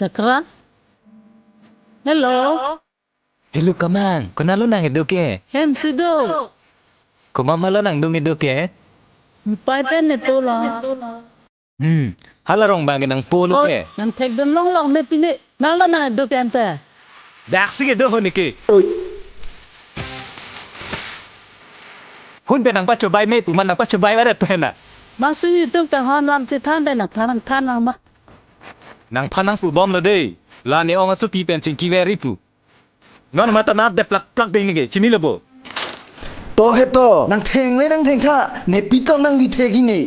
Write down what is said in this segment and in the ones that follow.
Cakra? Hello? Hello kamang, kunalo nang iduk eh. Hem sido. Kumamalo nang dung iduk eh. Paitan itu lah. Halarong bangin ng pulo eh. Nan tek dan long ne pini. Nala na do kente. Daksi ke doho niki. Ôi, Hun benang pacobay me puman nang pacobay ada pena. Masih itu kan hanan si tan dan nak tan ma. Nang panang pu bom lo deh. La ni ong asu pi pen cing kiweri pu. Ngon mata nat de plak ding niki. Chini lebo. to heto, nang theng tha, ne pitong nang vi thegi ne.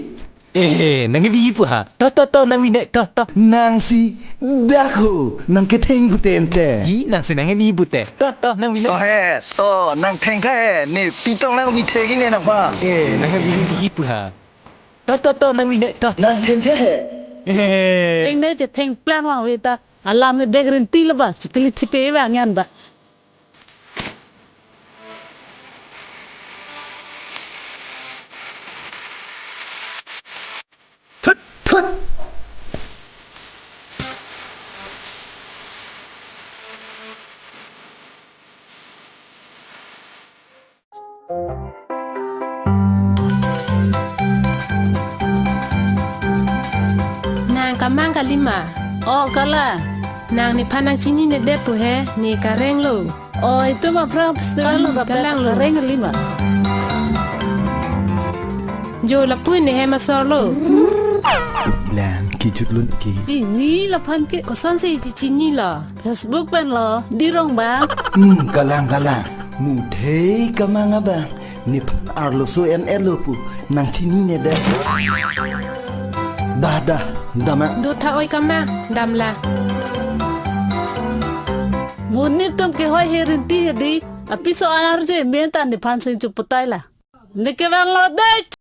Nang ibi pu ha. To nang mine to. Nang si, dakho, nang ke theng bu tente. I nang sinang ibi pu te. To nang mine. Nang theng kha, ne pitong nang vi thegi ne na pa. Nang ibi pu ha. To nang mine to. Nang theng kha. Ting ne je ting plan wang wita. Alam ne degrin ti leba. Cikili cipe wang yan ba. Thut. Nang kamang kalima. Oh kala. Nang ni panang cini ne depu he ni kareng lo. Oh itu mah berapa setengah lo Talang lo. Reng lima. Jo la pun ne he masor lo. Lan ki chut lun ki. Ini lah pan ke. Koson se ci cini la. Facebook pen lo. Di rong bang. Kalang. Mu thei kamanga ba. Ni pan arlo so en elopu, nang chini ne de. Dah, dama. Do tha oi kamang dam la. Muni tum ke hoi herinti di. Api soalan arje mentan di pan sing cuputai lah. Nike bang lo dech.